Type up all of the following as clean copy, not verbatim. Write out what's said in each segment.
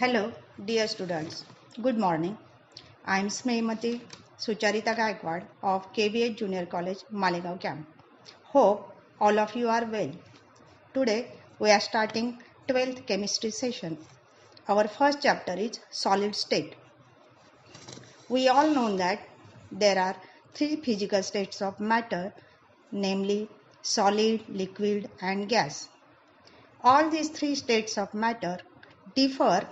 Hello, dear students. Good morning. I am Smehmati Sucharita Gaikwad of KVH Junior College, Malegaon Camp. Hope all of you are well. Today we are starting 12th chemistry session. Our first chapter is solid state. We all know that there are three physical states of matter, namely solid, liquid, and gas. All these three states of matter differ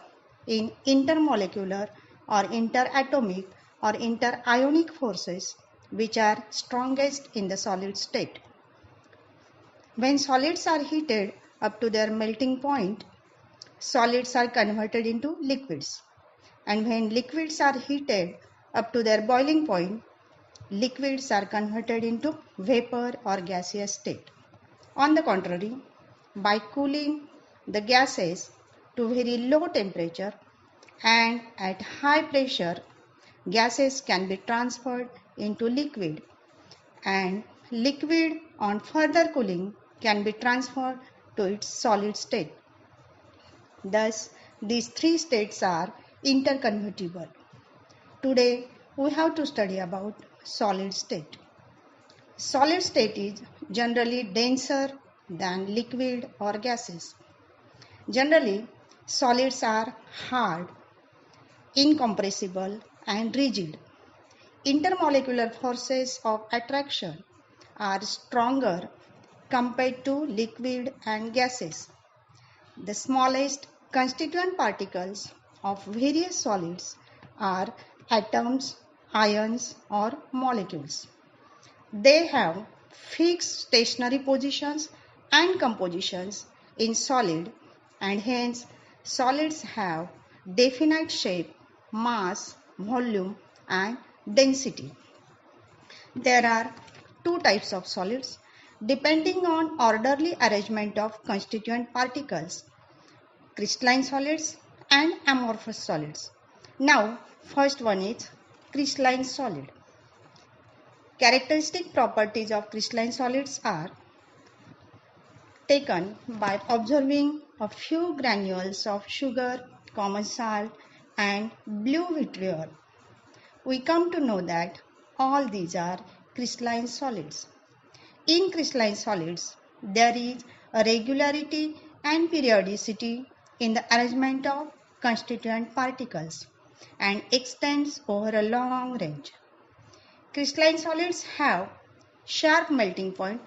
in intermolecular or interatomic or interionic forces which are strongest in the solid state. When solids are heated up to their melting point, solids are converted into liquids. And when liquids are heated up to their boiling point, liquids are converted into vapor or gaseous state. On the contrary, by cooling the gases to very low temperature and at high pressure, gases can be transferred into liquid, and liquid on further cooling can be transferred to its solid state. Thus, these three states are interconvertible. Today, we have to study about solid state. Solid state is generally denser than liquid or gases. Generally, solids are hard, incompressible, and rigid. Intermolecular forces of attraction are stronger compared to liquid and gases. The smallest constituent particles of various solids are atoms, ions, or molecules. They have fixed stationary positions and compositions in solid, and hence solids have definite shape, mass, volume, and density. There are two types of solids depending on orderly arrangement of constituent particles: crystalline solids and amorphous solids. Now, first one is crystalline solid. Characteristic properties of crystalline solids are taken by observing a few granules of sugar, common salt, and blue vitriol. We come to know that all these are crystalline solids. In crystalline solids, there is a regularity and periodicity in the arrangement of constituent particles and extends over a long range. Crystalline solids have sharp melting point,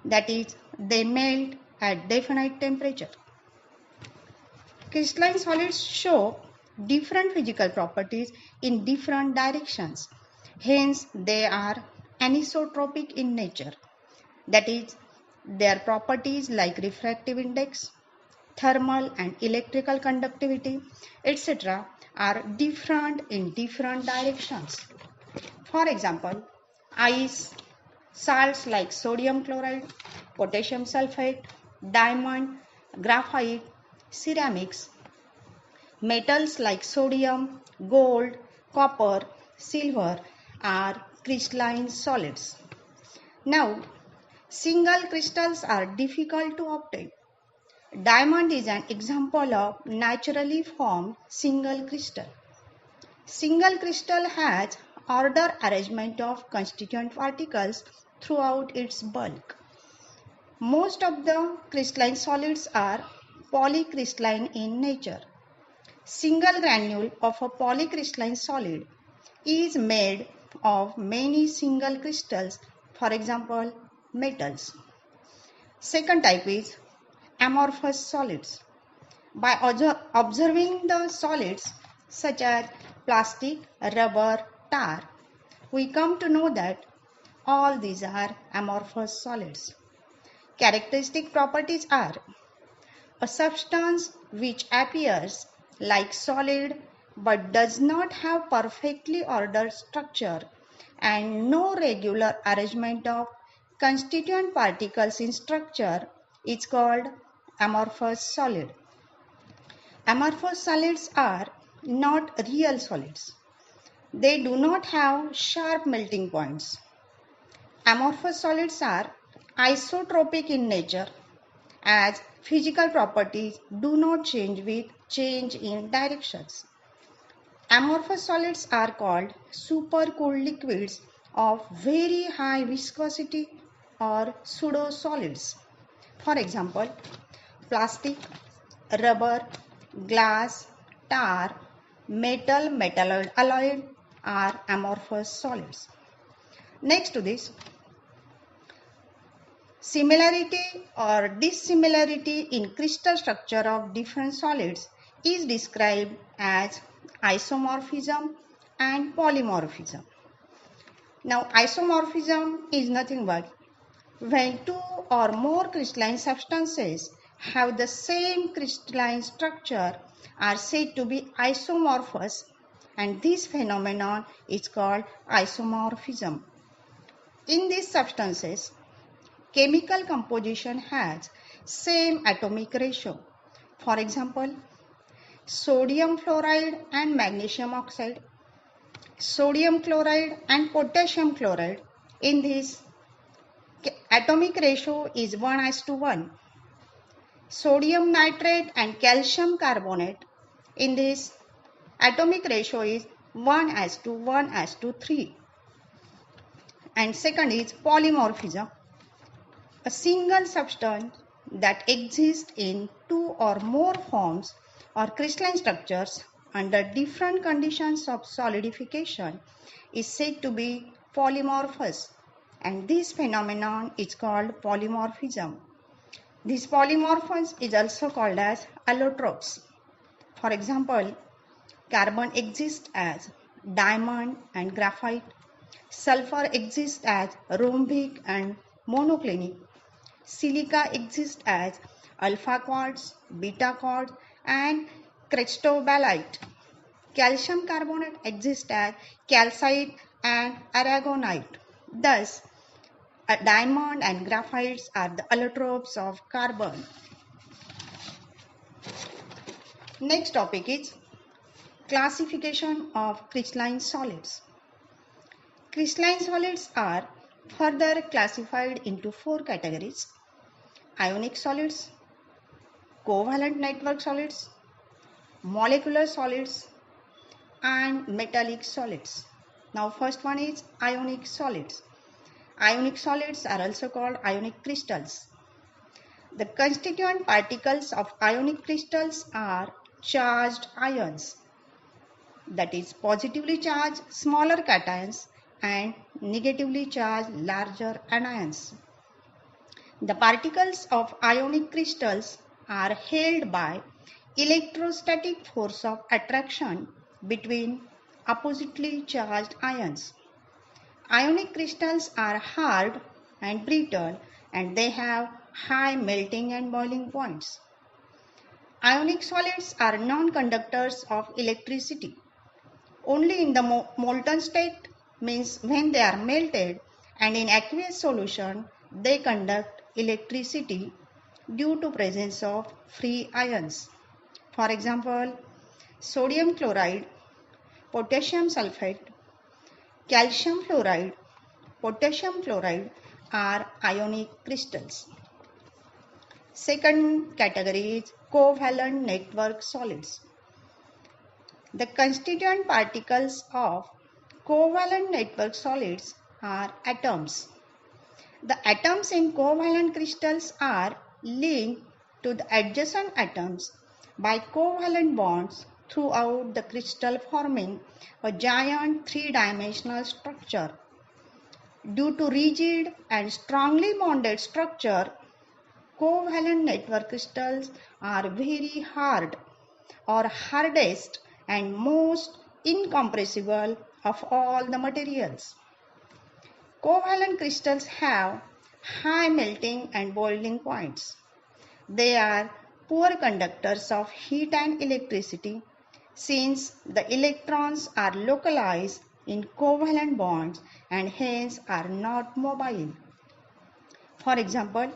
that is, they melt at definite temperature. Crystalline solids show different physical properties in different directions. Hence, they are anisotropic in nature. That is, their properties like refractive index, thermal and electrical conductivity, etc. are different in different directions. For example, ice, salts like sodium chloride, potassium sulfate, diamond, graphite, ceramics, metals like sodium, gold, copper, silver are crystalline solids. Now, single crystals are difficult to obtain. Diamond is an example of naturally formed single crystal. Single crystal has order arrangement of constituent particles throughout its bulk. Most of the crystalline solids are polycrystalline in nature. Single granule of a polycrystalline solid is made of many single crystals, for example, metals. Second type is amorphous solids. By observing the solids such as plastic, rubber, tar, we come to know that all these are amorphous solids. Characteristic properties are a substance which appears like solid but does not have perfectly ordered structure and no regular arrangement of constituent particles in structure is called amorphous solid. Amorphous solids are not real solids. They do not have sharp melting points. Amorphous solids are isotropic in nature as physical properties do not change with change in directions. Amorphous solids are called supercooled liquids of very high viscosity or pseudo-solids. For example, plastic, rubber, glass, tar, metal alloy are amorphous solids. Next to this, similarity or dissimilarity in crystal structure of different solids is described as isomorphism and polymorphism. Now, isomorphism is nothing but when two or more crystalline substances have the same crystalline structure are said to be isomorphous, and this phenomenon is called isomorphism. In these substances, chemical composition has same atomic ratio. For example, sodium fluoride and magnesium oxide, sodium chloride and potassium chloride. In this, atomic ratio is 1:1. Sodium nitrate and calcium carbonate. In this, atomic ratio is 1:1:3. And second is polymorphism. A single substance that exists in two or more forms or crystalline structures under different conditions of solidification is said to be polymorphous, and this phenomenon is called polymorphism. This polymorphism is also called as allotropes. For example, carbon exists as diamond and graphite, sulfur exists as rhombic and monoclinic, silica exists as alpha quartz, beta quartz and cristobalite. Calcium carbonate exists as calcite and aragonite. Thus, a diamond and graphites are the allotropes of carbon. Next topic is classification of crystalline solids. Crystalline solids are further classified into four categories: ionic solids, covalent network solids, molecular solids, and metallic solids. Now, first one is ionic solids. Ionic solids are also called ionic crystals. The constituent particles of ionic crystals are charged ions, that is positively charged smaller cations and negatively charged larger anions. The particles of ionic crystals are held by electrostatic force of attraction between oppositely charged ions. Ionic crystals are hard and brittle, and they have high melting and boiling points. Ionic solids are non-conductors of electricity. Only in the molten state, means when they are melted, and in aqueous solution, they conduct electricity due to presence of free ions. For example, sodium chloride, potassium sulfate, calcium fluoride, potassium chloride are ionic crystals. Second category is covalent network solids. The constituent particles of covalent network solids are atoms. The atoms in covalent crystals are linked to the adjacent atoms by covalent bonds throughout the crystal, forming a giant three-dimensional structure. Due to rigid and strongly bonded structure, covalent network crystals are very hard or hardest and most incompressible of all the materials. Covalent crystals have high melting and boiling points. They are poor conductors of heat and electricity, since the electrons are localized in covalent bonds and hence are not mobile. For example,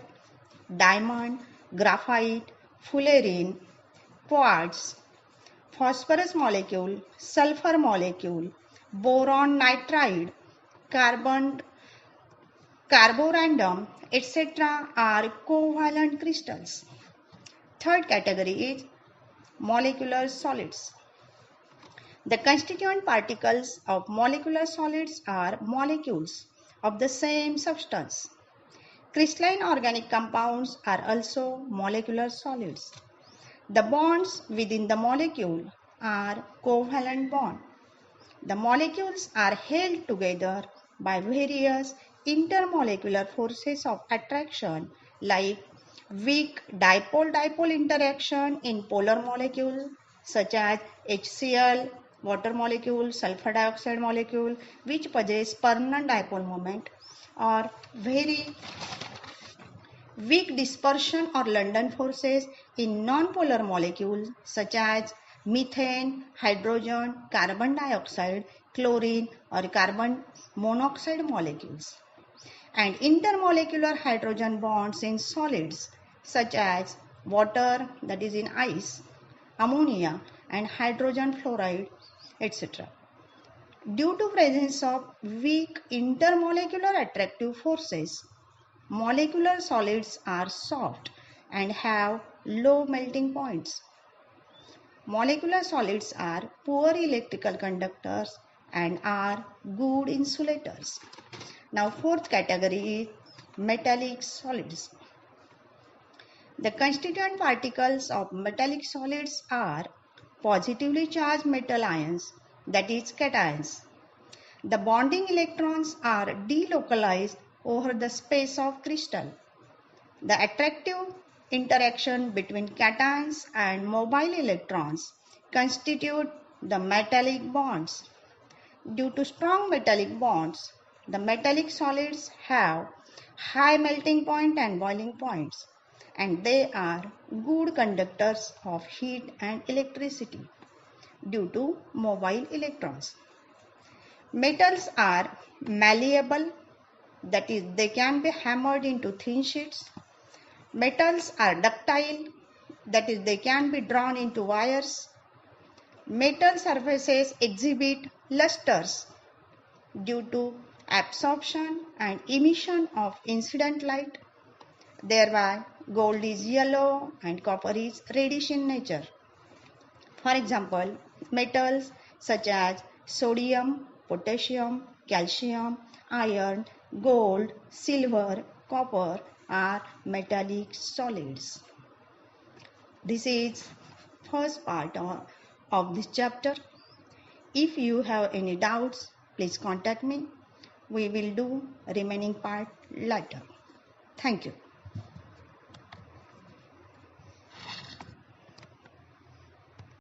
diamond, graphite, fullerene, quartz, phosphorus molecule, sulfur molecule, boron nitride, carbon carborundum, etc. are covalent crystals. Third category is molecular solids. The constituent particles of molecular solids are molecules of the same substance. Crystalline organic compounds are also molecular solids. The bonds within the molecule are covalent bonds. The molecules are held together by various intermolecular forces of attraction like weak dipole-dipole interaction in polar molecules such as HCl, water molecule, sulfur dioxide molecule which possess permanent dipole moment, or very weak dispersion or London forces in non-polar molecules such as methane, hydrogen, carbon dioxide, chlorine or carbon monoxide molecules, and intermolecular hydrogen bonds in solids such as water, that is in ice, ammonia and hydrogen fluoride, etc. Due to presence of weak intermolecular attractive forces, molecular solids are soft and have low melting points. Molecular solids are poor electrical conductors and are good insulators. Now fourth category is metallic solids. The constituent particles of metallic solids are positively charged metal ions, that is cations. The bonding electrons are delocalized over the space of crystal. The attractive interaction between cations and mobile electrons constitute the metallic bonds. Due to strong metallic bonds, the metallic solids have high melting point and boiling points, and they are good conductors of heat and electricity due to mobile electrons. Metals are malleable, that is, they can be hammered into thin sheets. Metals are ductile, that is, they can be drawn into wires. Metal surfaces exhibit lusters due to absorption and emission of incident light. Thereby, gold is yellow and copper is reddish in nature. For example, metals such as sodium, potassium, calcium, iron, gold, silver, copper are metallic solids. This is first part of this chapter. If you have any doubts, please contact me. We will do remaining part later. Thank you.